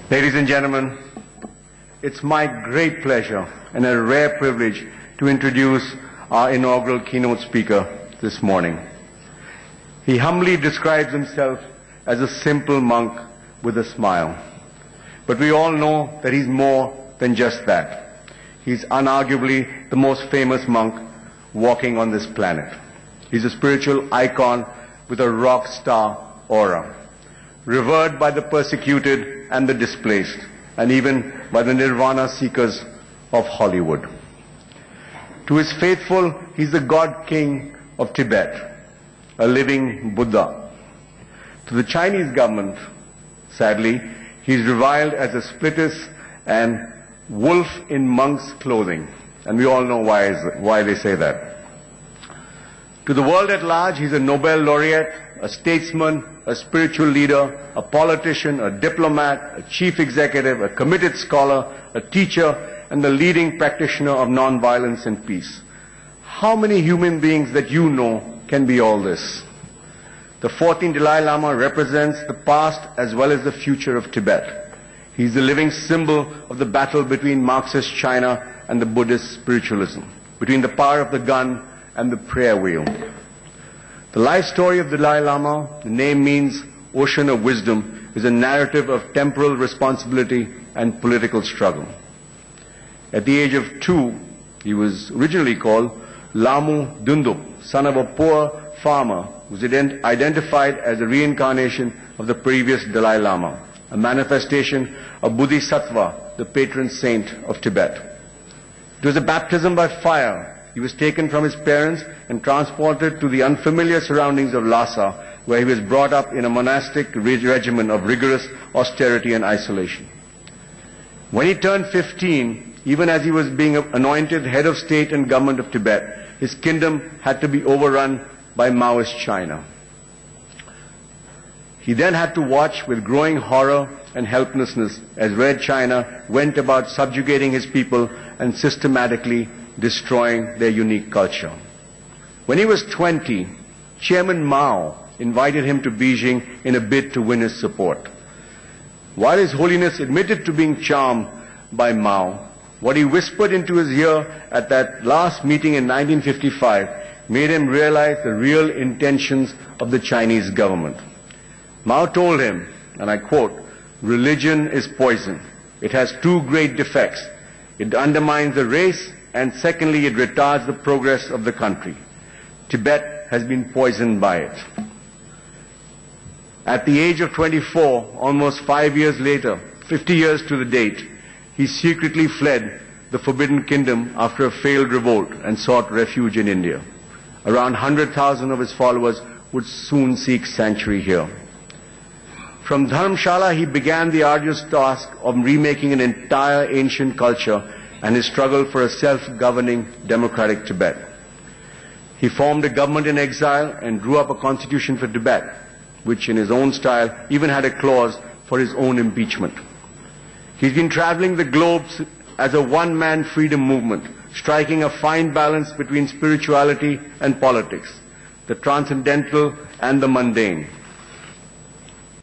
Ladies and gentlemen, it's my great pleasure and a rare privilege to introduce our inaugural keynote speaker this morning. He humbly describes himself as a simple monk with a smile. But we all know that he's more than just that. He's unarguably the most famous monk walking on this planet. He's a spiritual icon with a rock star aura, revered by the persecuted and the displaced, and even by the nirvana seekers of Hollywood. To his faithful, he's the God King of Tibet, a living Buddha. To the Chinese government, sadly, he's reviled as a splittist and wolf in monk's clothing, and we all know why they say that. To the world at large, he's a Nobel laureate, a statesman, a spiritual leader, a politician, a diplomat, a chief executive, a committed scholar, a teacher, and the leading practitioner of nonviolence and peace. How many human beings that you know can be all this? The 14th Dalai Lama represents the past as well as the future of Tibet. He's the living symbol of the battle between Marxist China and the Buddhist spiritualism, between the power of the gun and the prayer wheel. The life story of the Dalai Lama, the name means ocean of wisdom, is a narrative of temporal responsibility and political struggle. At the age of 2, he was originally called Lamu Dundup, son of a poor farmer who was identified as a reincarnation of the previous Dalai Lama, a manifestation of Bodhisattva, the patron saint of Tibet. It was a baptism by fire. He was taken from his parents and transported to the unfamiliar surroundings of Lhasa, where he was brought up in a monastic regimen of rigorous austerity and isolation. When he turned 15, even as he was being anointed head of state and government of Tibet, his kingdom had to be overrun by Maoist China. He then had to watch with growing horror and helplessness as Red China went about subjugating his people and systematically destroying their unique culture. When he was 20, Chairman Mao invited him to Beijing in a bid to win his support. While His Holiness admitted to being charmed by Mao, what he whispered into his ear at that last meeting in 1955 made him realize the real intentions of the Chinese government. Mao told him, and I quote, "Religion is poison. It has two great defects. It undermines the race, and secondly, it retards the progress of the country. Tibet has been poisoned by it." At the age of 24, almost 5 years later, 50 years to the date, he secretly fled the Forbidden Kingdom after a failed revolt and sought refuge in India. Around 100,000 of his followers would soon seek sanctuary here. From Dharamshala, he began the arduous task of remaking an entire ancient culture and his struggle for a self-governing democratic Tibet. He formed a government in exile and drew up a constitution for Tibet, which in his own style even had a clause for his own impeachment. He's been traveling the globe as a one-man freedom movement, striking a fine balance between spirituality and politics, the transcendental and the mundane.